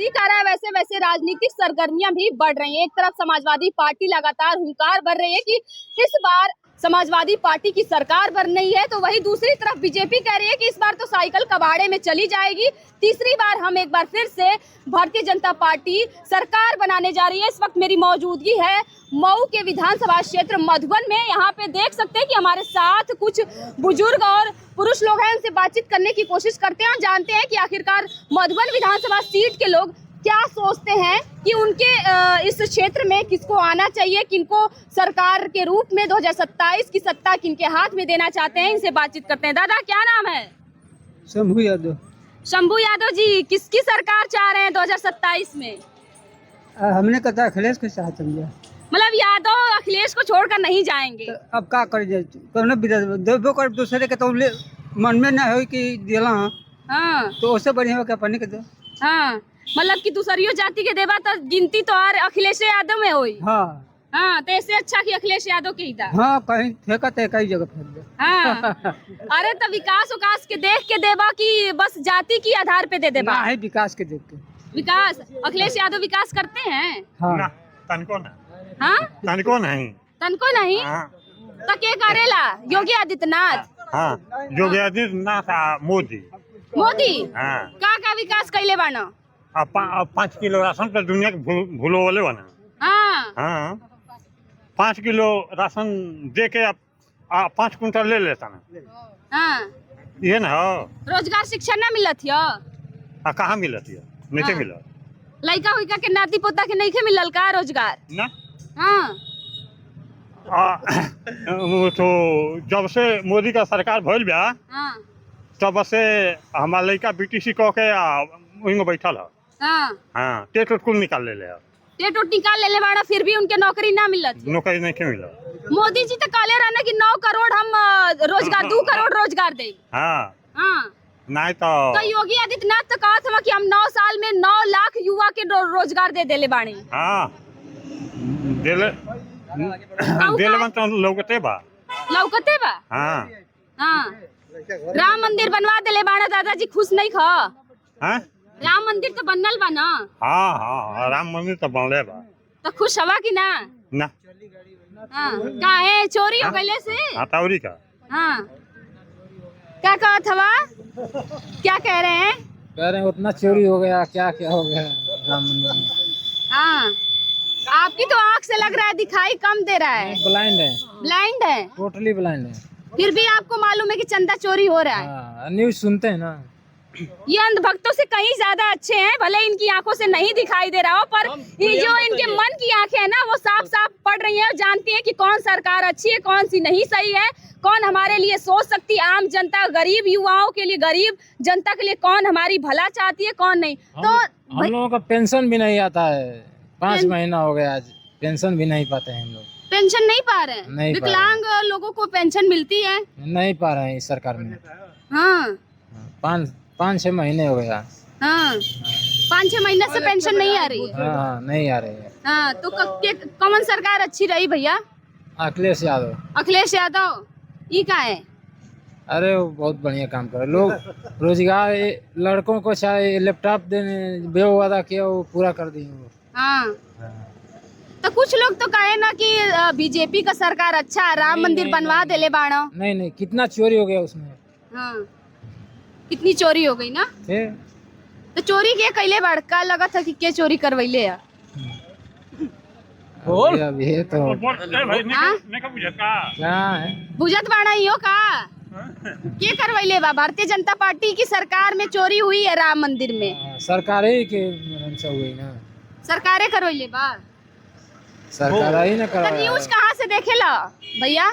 नजदीक आ रहा है वैसे वैसे राजनीतिक सरगर्मियां भी बढ़ रही हैं। एक तरफ समाजवादी पार्टी लगातार हुंकार भर रही है कि इस बार समाजवादी पार्टी की सरकार बन रही है, तो वही दूसरी तरफ बीजेपी कह रही है कि इस बार तो साइकिल कबाड़े में चली जाएगी, तीसरी बार हम एक बार फिर से भारतीय जनता पार्टी सरकार बनाने जा रही है। इस वक्त मेरी मौजूदगी है मऊ के विधानसभा क्षेत्र मधुबन में। यहाँ पे देख सकते हैं कि हमारे साथ कुछ बुजुर्ग और पुरुष लोग हैं, उनसे बातचीत करने की कोशिश करते हैं और जानते हैं कि आखिरकार मधुबन विधानसभा सीट के लोग क्या सोचते हैं कि उनके इस क्षेत्र में किसको आना चाहिए, किनको सरकार के रूप में 2027 की सत्ता किनके हाथ में देना चाहते हैं। इनसे बातचीत करते हैं। दादा क्या नाम है? शंभू यादव। शंभू यादव जी, किसकी सरकार चाह रहे हैं 2027 में? हमने कहा अखिलेश के साथ चल गया, मतलब यादव अखिलेश को छोड़कर नहीं जाएंगे। तो अब क्या कर देबो कर दूसरे के तो मन में ना हो कि दिला। हाँ तो उससे बढ़िया हो क्या पढ़ने के दो। हाँ, मतलब कि दूसरियों जाति के देवा तो गिनती तो और अखिलेश यादव में हुई। हाँ हाँ, तो इससे अच्छा कि अखिलेश यादव के ही था। हाँ, कहीं फेंका तो कई जगह फेंक दे। हाँ अरे तो विकास के देख के देवा कि बस जाति की आधार पे दे देवा? है विकास के देख के। विकास अखिलेश यादव विकास करते हैं? हाँ तनको हाँ तनको नहीं। तनको नहीं? हाँ तो के करेला योगी आदित्यनाथ? हाँ, योगी आदित्यनाथ मोदी। मोदी हाँ, का विकास कैले बानो? अब 5 किलो राशन तो दुनिया के भूलो वाले बना। हाँ हाँ, 5 किलो राशन दे के आप 5 कुंटल ले लेता ना। हाँ, ये ना हो। रोजगार शिक्षा ना मिलत यो? कहाँ मिलत है? नहीं हाँ। मिला। लड़का उइका के नाती पोता के नहीं के मिलल का रोजगार? ना हाँ वो तो जब से मोदी का सरकार भइल बा हाँ तब से हमारा लड़का बीटीसी कह के वहीं में बैठल है। हाँ, हाँ, टेट कुल निकाल ले टेट उट निकाल ले बाड़ा, फिर भी उनके नौकरी ना मिलत। नौकरी नहीं क्यों मिला? मोदी जी तो कहले रहना कि 9 करोड़ हम रोजगार 2 करोड़ रोजगार दे। हाँ, हाँ, नहीं तो योगी आदित्यनाथ तो कहा था कि हम 9 साल में 9 लाख युवा के रोजगार दे देले बाणी। हाँ देले बन तो लौकते बा। लौकते बा? हाँ हाँ, राम मंदिर बनवा देले बाड़ा, दादाजी खुश नहीं खा? हाँ राम मंदिर तो बनल बा ना? हाँ हाँ, राम मंदिर तो बनले बा। तो खुश हवा कि ना? ना हाँ, काहे चोरी हो गईले से? हथौड़ी का। हाँ, क्या कहा था? क्या कह रहे हैं? कह रहे हैं उतना चोरी हो गया, क्या क्या हो गया राम मंदिर में। हाँ, आपकी तो आँख से लग रहा है दिखाई कम दे रहा है। ब्लाइंड है, ब्लाइंड है? टोटली ब्लाइंड है। फिर भी आपको मालूम है कि चंदा चोरी हो रहा है? हाँ, न्यूज सुनते हैं ना। ये अंधभक्तों से कहीं ज्यादा अच्छे हैं, भले इनकी आंखों से नहीं दिखाई दे रहा हो, पर ये जो इनके मन की आंखें हैं ना, वो साफ साफ पढ़ रही हैं और जानती हैं कि कौन सरकार अच्छी है, कौन सी नहीं सही है, कौन हमारे लिए सोच सकती है, आम जनता, गरीब युवाओं के लिए, गरीब जनता के लिए कौन हमारी भला चाहती है, कौन नहीं। तो हम लोगों का पेंशन भी नहीं आता है, 5 महीना हो गया आज पेंशन भी नहीं पाते हैं हम लोग। पेंशन नहीं पा रहे हैं? नहीं पा रहे। विकलांग लोगों को पेंशन मिलती है? नहीं पा रहे हैं इस सरकार में। हाँ 5-6 महीने हो गया। हाँ, 5-6 महीने से पेंशन नहीं आ रही है? हाँ नहीं आ रही है। हाँ, तो कौन सरकार अच्छी रही भैया? अखिलेश यादव। अखिलेश यादव ये का है? अरे वो बहुत बढ़िया काम करे। लोग रोजगार लड़कों को चाहे लैपटॉप देने बेव वादा किया वो पूरा कर दिए वो। हाँ, तो कुछ लोग तो कहे ना कि बीजेपी का सरकार अच्छा है, राम मंदिर बनवा देले बाड़ो। नहीं, कितना चोरी हो गया उसमें। हाँ, कितनी चोरी हो गई ना? तो चोरी के कैले बड़का लगा था कि के चोरी करवैले है? अब ये तो हाँ? क्या है, बुझत बाड़ा हो का? के करवैले बा? भारतीय जनता पार्टी की सरकार में चोरी हुई है राम मंदिर में। सरकार ही के से हुई ना, सरकारें करवैले बा? सरकार ही ना तो करवाया। न्यूज कहाँ से देखेला भैया?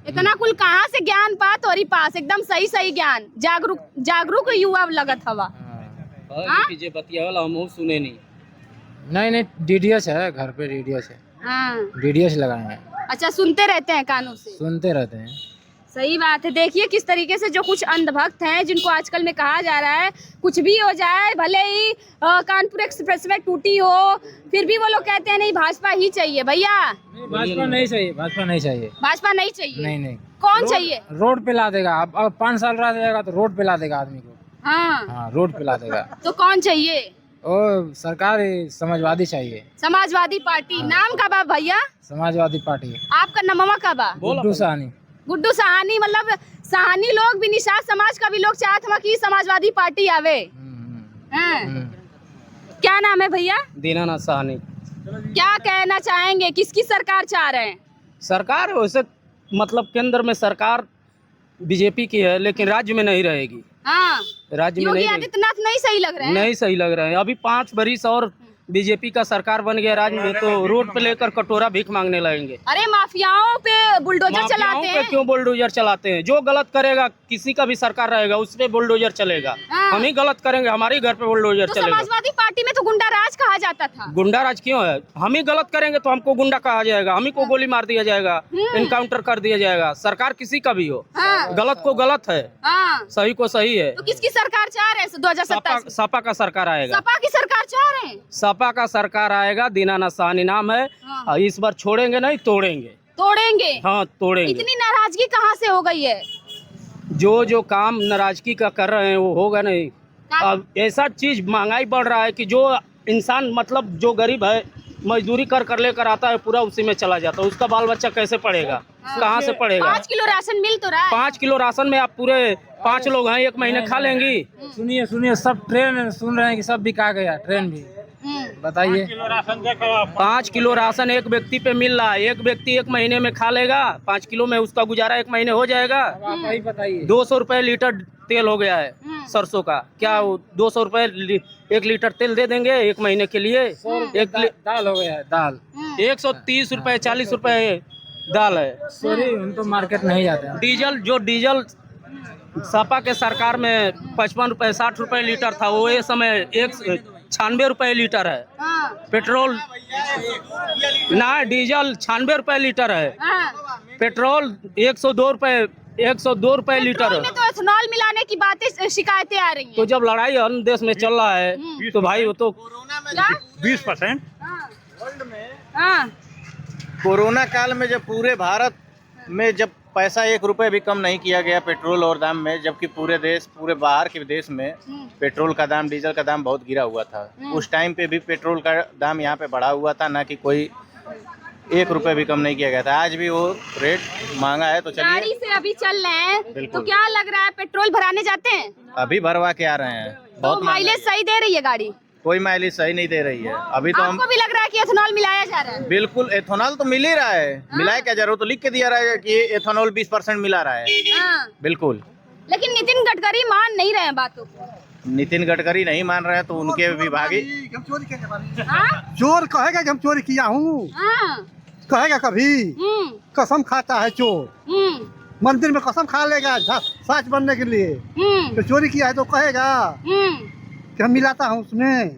इतना कुल कहाँ से ज्ञान पा तोरी पास? एकदम सही सही ज्ञान, जागरूक युवा लगत हवा। जे बतियावला हम सुने नहीं डीडीएस है, घर पे डीडीएस है। हाँ, डीडीएस लगाए हैं। अच्छा, सुनते रहते हैं कानों से? सुनते रहते हैं। सही बात है। देखिए किस तरीके से जो कुछ अंधभक्त हैं, जिनको आजकल में कहा जा रहा है कुछ भी हो जाए, भले ही कानपुर एक्सप्रेस वे टूटी हो, फिर भी वो लोग कहते हैं नहीं भाजपा ही चाहिए। भैया भाजपा नहीं चाहिए, भाजपा नहीं चाहिए। भाजपा नहीं चाहिए? नहीं कौन चाहिए? रोड पे ला देगा। अब 5 साल रह जाएगा तो रोड पे ला देगा आदमी को। हाँ, हाँ, रोड पे ला देगा। तो कौन चाहिए? और सरकार समाजवादी चाहिए। समाजवादी पार्टी नाम का बा भैया? समाजवादी पार्टी। आपका नमवा का बा? गुड्डू साहनी। गुड्डू सहानी, मतलब सहानी लोग भी निषाद समाज का भी लोग चाहत हुआ कि समाजवादी पार्टी आवे। हैं? क्या नाम है भैया? दीनानाथ साहनी। क्या कहना चाहेंगे, किसकी सरकार चाह रहे हैं? सरकार वैसे मतलब केंद्र में सरकार बीजेपी की है, लेकिन राज्य में नहीं रहेगी। हाँ, राज्य में योगी नहीं रहेगी। आदित्यनाथ नहीं सही लग रहे हैं? नहीं सही लग रहा है। अभी 5 बरिस और बीजेपी का सरकार बन गया राज्य में, तो रोड पे लेकर कटोरा भीख मांगने लगेंगे। अरे माफियाओं पे बुलडोजर माफियाओं चलाते पे हैं। क्यों बुलडोजर चलाते हैं? जो गलत करेगा, किसी का भी सरकार रहेगा उस पे बुलडोजर चलेगा। हाँ। हम ही गलत करेंगे, हमारे घर पे बुलडोजर तो चलेगा। समाजवादी पार्टी में तो गुंडा राज कहा जाता था। गुंडा राज क्यों है? हम ही गलत करेंगे तो हमको गुंडा कहा जाएगा, हम ही को गोली मार दिया जाएगा, इनकाउंटर कर दिया जाएगा। सरकार किसी का भी हो, हाँ। गलत को गलत है, हाँ, सही को सही है। तो किसकी सरकार चाह रहे हैं 2027? सपा का सरकार आएगा। सपा की सरकार चाह रहे हैं? सपा का सरकार आएगा। दीनानाथ साहनी नाम है। हाँ। इस बार छोड़ेंगे नहीं, तोड़ेंगे। तोड़ेंगे? हाँ, तोड़ेंगे। इतनी नाराजगी कहाँ से हो गई है? जो काम नाराजगी का कर रहे हैं वो होगा नहीं। अब ऐसा चीज महंगाई बढ़ रहा है कि जो इंसान मतलब जो गरीब है मजदूरी कर लेकर आता है, पूरा उसी में चला जाता है। उसका बाल बच्चा कैसे पढ़ेगा? कहाँ से पढ़ेगा? 5 किलो राशन मिल तो रहा है। 5 किलो राशन में आप पूरे 5 लोग हैं, 1 महीने खा लेंगी। सुनिए सुनिए, सब ट्रेन सुन रहे हैं कि सब बिका गया, ट्रेन भी। बताइए। 5 किलो राशन एक व्यक्ति पे मिल रहा है। एक व्यक्ति 1 महीने में खा लेगा। 5 किलो में उसका गुजारा 1 महीने हो जाएगा। वही बताइए। 200 रुपए लीटर तेल हो गया है सरसों का। क्या 200 रुपए 1 लीटर तेल दे देंगे 1 महीने के लिए? दाल हो गया है, दाल 130 रुपए 40 रुपए दाल है। सॉरी, हम तो मार्केट नहीं जाते हैं। डीजल सपा के सरकार में 55 रुपए 60 रुपए लीटर था, वो ये समय 96 रुपए लीटर है। हाँ, पेट्रोल ना, डीजल 96 रुपए लीटर है। हाँ। पेट्रोल 102 रुपए लीटर पेट्रोल है। में तो एथेनॉल मिलाने की बातें शिकायतें आ रही हैं। तो जब लड़ाई अन्य देश में चल रहा है तो भाई वो तो क्या? 20%। हाँ, कोरोना काल में जब पूरे भारत में जब पैसा 1 रुपए भी कम नहीं किया गया पेट्रोल और दाम में, जबकि पूरे बाहर के देश में पेट्रोल का दाम, डीजल का दाम बहुत गिरा हुआ था। उस टाइम पे भी पेट्रोल का दाम यहाँ पे बढ़ा हुआ था, ना कि कोई 1 रुपए भी कम नहीं किया गया था। आज भी वो रेट महंगा है। तो गाड़ी चलिए, से अभी चल रहे हैं तो बिल्कुल। क्या लग रहा है, पेट्रोल भराने जाते हैं अभी भरवा के आ रहे हैं। तो बहुत माइलेज महंगा है। सही दे रही है गाड़ी? कोई माइलेज सही नहीं दे रही है अभी तो। हम आपको भी लग रहा है कि एथेनॉल मिलाया जा रहा है? बिल्कुल, एथेनॉल तो मिल ही रहा है। मिलाए क्या जरूर, तो लिख के दिया रहा है कि एथेनॉल 20% मिला रहा है। हाँ, बिल्कुल। लेकिन नितिन गडकरी मान नहीं रहे हैं बातों को। नितिन गडकरी नहीं मान रहे हैं तो उनके विभागी हाँ? चोर कहेगा कि हम चोरी किया हूँ? हाँ, कहेगा कभी? हम्म, कसम खाता है चोर, हम्म, मंदिर में कसम खा लेगा सच बनने के लिए। हम्म, तो चोरी किया है तो कहेगा कि हम मिलाता हूँ उसमें।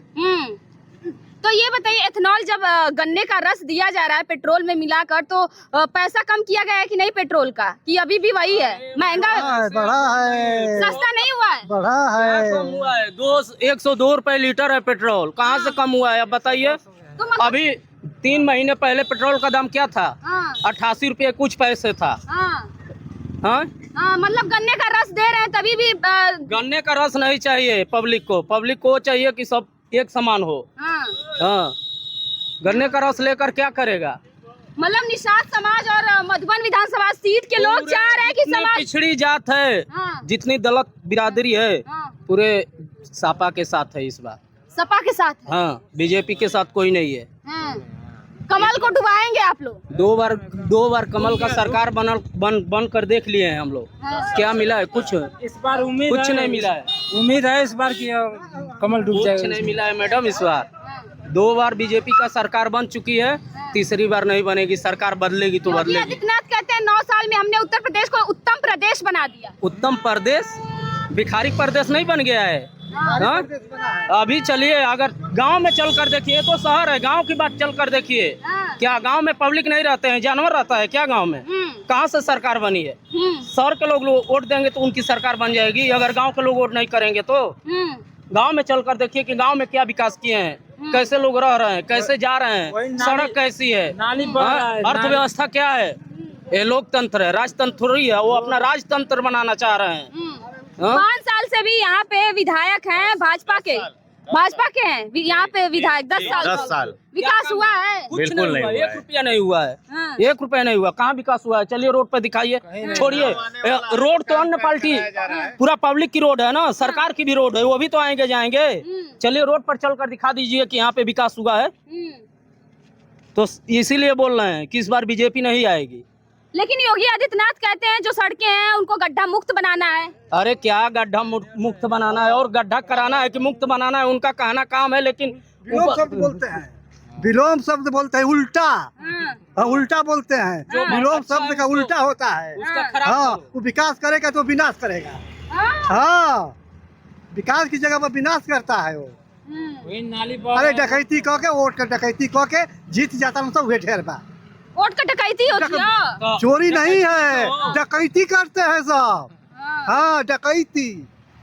तो ये बताइए, एथेनॉल जब गन्ने का रस दिया जा रहा है पेट्रोल में मिलाकर, तो पैसा कम किया गया है कि नहीं पेट्रोल का, कि अभी भी वही है? महंगा, बढ़ा है, सस्ता नहीं हुआ है? बढ़ा है। कम हुआ है। 102 रुपए लीटर है पेट्रोल। कहाँ से कम हुआ है अब बताइए? तो मतलब, अभी 3 महीने पहले पेट्रोल का दाम क्या था? हाँ, 88 रुपये कुछ पैसे था। हाँ, हाँ, हाँ, मतलब गन्ने का रस दे रहे हैं तभी भी गन्ने का रस नहीं चाहिए पब्लिक को चाहिए कि सब एक समान हो। हाँ, हाँ, गन्ने का रस लेकर क्या करेगा? मतलब निषाद समाज और मधुबन विधानसभा सीट के लोग चाह रहे हैं कि जितनी समाज, पिछड़ी जात है, हाँ, जितनी दलित बिरादरी है, हाँ, पूरे सपा के साथ है इस बार। सपा के साथ है। हाँ, बीजेपी के साथ कोई नहीं है। हाँ। कमल को डुबाएंगे आप लोग? 2 बार कमल का सरकार बन कर देख लिए हैं हम लोग। हाँ। क्या मिला है? कुछ इस बार उम्मीद कुछ नहीं मिला है। उम्मीद है इस बार की कमल डूब कुछ जाएगा। नहीं मिला है मैडम इस बार। 2 बार बीजेपी का सरकार बन चुकी है, तीसरी बार नहीं बनेगी। सरकार बदलेगी तो योगी बदलेगी। आदित्यनाथ कहते हैं 9 साल में हमने उत्तर प्रदेश को उत्तम प्रदेश बना दिया। उत्तम प्रदेश भिखारी प्रदेश नहीं बन गया है। हाँ? अभी चलिए, अगर गांव में चल कर देखिए, तो शहर है, गांव की बात चल कर देखिए। क्या गांव में पब्लिक नहीं रहते हैं? जानवर रहता है क्या गांव में? कहाँ से सरकार बनी है? शहर के लोग वोट देंगे तो उनकी सरकार बन जाएगी। अगर गांव के लोग वोट नहीं करेंगे तो गांव में चल कर देखिए कि गांव में क्या विकास किए हैं, कैसे लोग रह रहे हैं, कैसे जा रहे हैं, सड़क कैसी है, अर्थव्यवस्था क्या है। ये लोकतंत्र है, राजतंत्र थोड़ी है। वो अपना राजतंत्र बनाना चाह रहे हैं। 5 साल से भी यहाँ पे विधायक हैं भाजपा के, भाजपा के हैं यहाँ पे विधायक 10 साल 10 साल विकास हुआ है? कुछ बिल्कुल नहीं हुआ है। 1 रुपया नहीं हुआ है। हाँ। 1 रुपया नहीं हुआ। कहाँ विकास हुआ है? चलिए रोड पर दिखाइए। छोड़िए, रोड तो अन्य पार्टी, पूरा पब्लिक की रोड है ना, सरकार की भी रोड है, वो भी तो आएंगे जाएंगे। चलिए रोड पर चलकर दिखा दीजिए कि यहाँ पे विकास हुआ है। तो इसीलिए बोल रहे हैं कि इस बार बीजेपी नहीं आएगी। लेकिन योगी आदित्यनाथ कहते हैं जो सड़कें हैं उनको गड्ढा मुक्त बनाना है। अरे क्या गड्ढा मुक्त बनाना है और गड्ढा कराना है कि मुक्त बनाना है, उनका कहना काम है, लेकिन विलोम शब्द बोलते हैं, विलोम शब्द बोलते हैं, उल्टा। हाँ, उल्टा बोलते हैं। विलोम शब्द का उल्टा होता है। उसका खराब हाँ, करो। वो विकास करेगा तो विनाश करेगा। हाँ, विकास की जगह पर विनाश करता है वो। वही नाली अरे डकैती कह के, वोट का डकैती कह के जीत जाता हूँ, सब ढेर बा। वोट का डकैती होती है। चोरी नहीं है, डकैती करते हैं सब। हाँ, डकैती।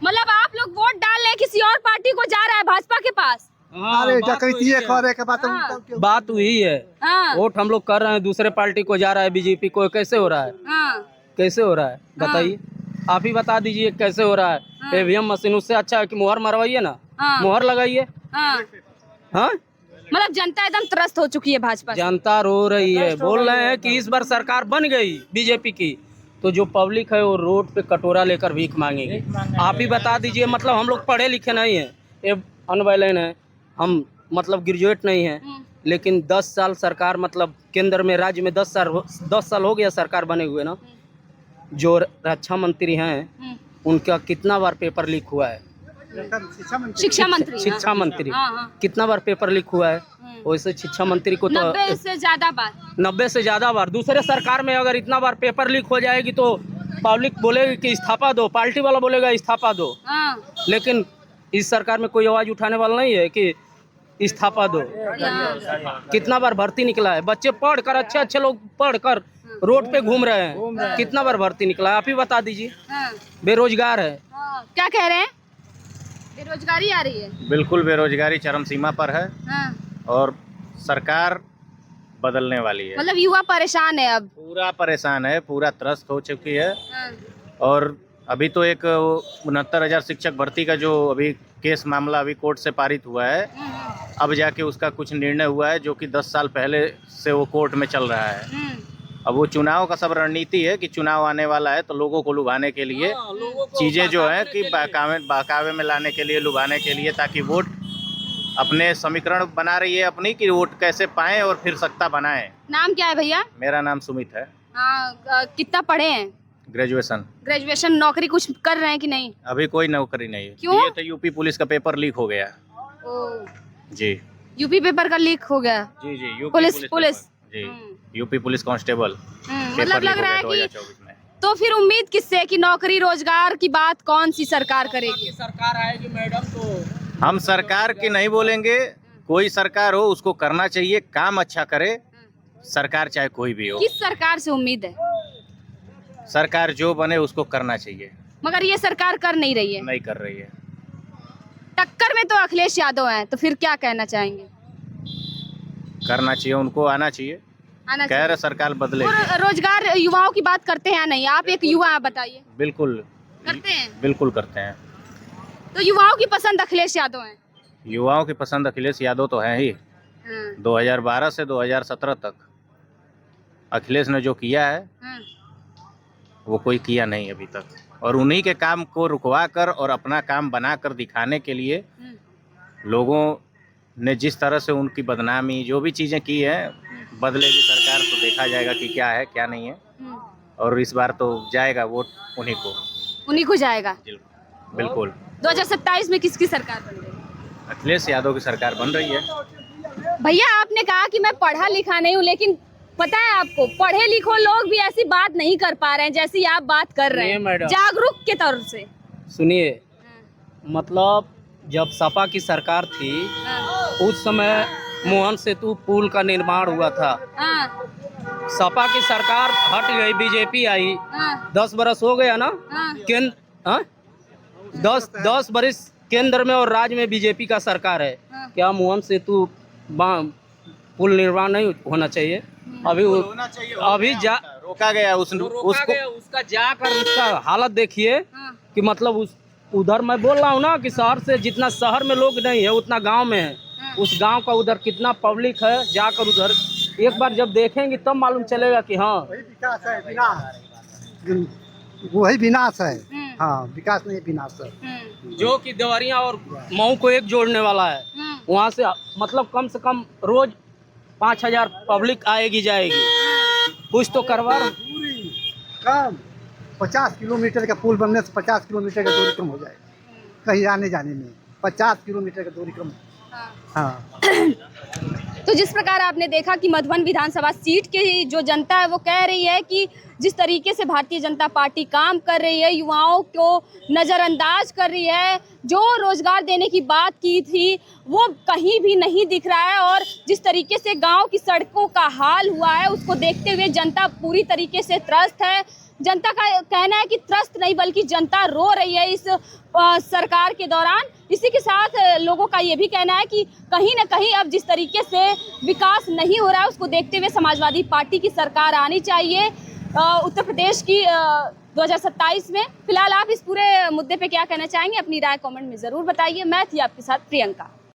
मतलब आप लोग वोट डाल रहे हैं किसी और पार्टी को, जा रहा है भाजपा के पास। अरे डकैती करे के बात बात हुई है। हाँ, वोट हम लोग कर रहे हैं, दूसरे पार्टी को जा रहा है, बीजेपी को। कैसे हो रहा है? हाँ, कैसे हो रहा है बताइए, आप ही बता दीजिए कैसे हो रहा है। ईवीएम मशीन उससे अच्छा है कि मुहर मरवाइए ना, हाँ। मुहर लगाइए। हाँ। हाँ, मतलब जनता एकदम त्रस्त हो चुकी है भाजपा से। जनता रो रही है, बोल रहे हैं कि इस बार सरकार बन गई बीजेपी की तो जो पब्लिक है वो रोड पे कटोरा लेकर भीख मांगेगी। आप ही बता दीजिए, मतलब हम लोग पढ़े लिखे नहीं हैं, ये अनवैलेंट है, हम मतलब ग्रेजुएट नहीं है, लेकिन 10 साल सरकार, मतलब केंद्र में राज्य में 10 साल हो गया सरकार बने हुए ना। जो रक्षा मंत्री हैं उनका कितना बार पेपर लीक हुआ है? शिक्षा मंत्री। शिक्षा मंत्री हाँ, हाँ। कितना बार पेपर लीक हुआ है? वैसे शिक्षा मंत्री को तो 90 से ज्यादा बार। 90 से ज्यादा बार। दूसरे सरकार में अगर इतना बार पेपर लीक हो जाएगी तो पब्लिक बोलेगी कि इस्तीफा दो, पार्टी वाला बोलेगा इस्तीफा दो। हाँ। लेकिन इस सरकार में कोई आवाज उठाने वाला नहीं है कि इस्तीफा दो। कितना बार भर्ती निकला है? बच्चे पढ़कर, अच्छे अच्छे लोग पढ़कर रोड पे घूम रहे हैं, कितना बार भर्ती निकला है? आप ही बता दीजिए। हाँ। बेरोजगार है। हाँ। क्या कह रहे हैं? बेरोजगारी आ रही है। बिल्कुल बेरोजगारी चरम सीमा पर है हाँ। और सरकार बदलने वाली है। मतलब युवा परेशान है अब। पूरा परेशान है, पूरा त्रस्त हो चुकी है। हाँ। और अभी तो एक 69,000 शिक्षक भर्ती का जो अभी केस मामला अभी कोर्ट से पारित हुआ है, अब जाके उसका कुछ निर्णय हुआ है, जो कि 10 साल पहले से वो कोर्ट में चल रहा है। अब वो चुनाव का सब रणनीति है कि चुनाव आने वाला है तो लोगों को लुभाने के लिए चीज़ें जो है कि बहकावे में लाने के लिए, लुभाने के लिए, ताकि वोट अपने समीकरण बना रही है अपनी कि वोट कैसे पाएं और फिर सत्ता बनाएं। नाम क्या है भैया? मेरा नाम सुमित है। हाँ। कितना पढ़े हैं? ग्रेजुएशन। ग्रेजुएशन। नौकरी कुछ कर रहे हैं कि नहीं? अभी कोई नौकरी नहीं है। क्यों? ये तो यूपी पुलिस का पेपर लीक हो गया। जी यूपी पेपर का लीक हो गया। जी जी यूपी पुलिस। जी यूपी पुलिस कांस्टेबल मतलब लग रहा है कि 2024 में। तो फिर उम्मीद किससे कि नौकरी रोजगार की बात कौन सी सरकार करेगी? सरकार आएगी मैडम तो हम सरकार की नहीं बोलेंगे, कोई सरकार हो उसको करना चाहिए, काम अच्छा करे, सरकार चाहे कोई भी हो। किस सरकार से उम्मीद है? सरकार जो बने उसको करना चाहिए। मगर ये सरकार कर नहीं रही है। नहीं कर रही है। टक्कर में तो अखिलेश यादव हैं, तो फिर क्या कहना चाहेंगे? करना चाहिए, उनको आना चाहिए। आना कह रहे सरकार बदले। और रोजगार युवाओं की बात करते हैं नहीं? आप एक युवा हैं, बताइए। बिल्कुल करते हैं। बिल्कुल करते हैं। तो युवाओं की पसंद अखिलेश यादव हैं। युवाओं की पसंद अखिलेश यादव तो है ही। 2012 से 2017 तक अखिलेश ने जो किया है वो कोई किया नहीं अभी तक, और उन्हीं के काम को रुकवा कर और अपना काम बना कर दिखाने के लिए लोगों ने जिस तरह से उनकी बदनामी जो भी चीज़ें की हैं, बदलेगी सरकार तो देखा जाएगा कि क्या है क्या नहीं है। और इस बार तो जाएगा वोट उन्हीं को जाएगा। बिल्कुल। 2027 में किसकी सरकार बन रही है? अखिलेश यादव की सरकार बन रही है। भैया आपने कहा कि मैं पढ़ा लिखा नहीं हूँ, लेकिन पता है आपको पढ़े लिखो लोग भी ऐसी बात नहीं कर पा रहे हैं जैसी आप बात कर रहे हैं, जागरूक के तौर से। सुनिए, मतलब जब सपा की सरकार थी उस समय मोहन सेतु पुल का निर्माण हुआ था। सपा की सरकार हट गई, बीजेपी आई, 10 बरस हो गया ना। केंद्र 10 बरस केंद्र में और राज्य में बीजेपी का सरकार है। क्या मोहन सेतु पुल निर्माण नहीं होना चाहिए? अभी रोका गया उसको उसका जाकर उसका हालत देखिए कि मतलब उधर मैं बोल रहा हूँ ना कि शहर से जितना शहर में लोग नहीं है उतना गांव में है। उस गांव का उधर कितना पब्लिक है, जाकर उधर एक बार जब देखेंगे तब मालूम चलेगा कि हाँ वही विकास है, विनाश वही विनाश है। हाँ, विकास नहीं विनाश है। जो कि देवरिया और मऊ को एक जोड़ने वाला है। वहाँ से मतलब कम से कम रोज 5000 पब्लिक आएगी जाएगी। कुछ तो करवा दूरी कम 50 किलोमीटर का पुल बनने से 50 किलोमीटर का दूरी कम हो जाएगा कहीं आने जाने में। 50 किलोमीटर का दूरी कम। हाँ। तो जिस प्रकार आपने देखा कि मधुबन विधानसभा सीट की जो जनता है वो कह रही है कि जिस तरीके से भारतीय जनता पार्टी काम कर रही है, युवाओं को नज़रअंदाज कर रही है, जो रोजगार देने की बात की थी वो कहीं भी नहीं दिख रहा है। और जिस तरीके से गांव की सड़कों का हाल हुआ है उसको देखते हुए जनता पूरी तरीके से त्रस्त है। जनता का कहना है कि त्रस्त नहीं बल्कि जनता रो रही है इस सरकार के दौरान। इसी के साथ लोगों का ये भी कहना है कि कहीं ना कहीं अब जिस तरीके से विकास नहीं हो रहा है उसको देखते हुए समाजवादी पार्टी की सरकार आनी चाहिए उत्तर प्रदेश की 2027 में। फिलहाल आप इस पूरे मुद्दे पे क्या कहना चाहेंगे, अपनी राय कमेंट में ज़रूर बताइए। मैं थी आपके साथ प्रियंका।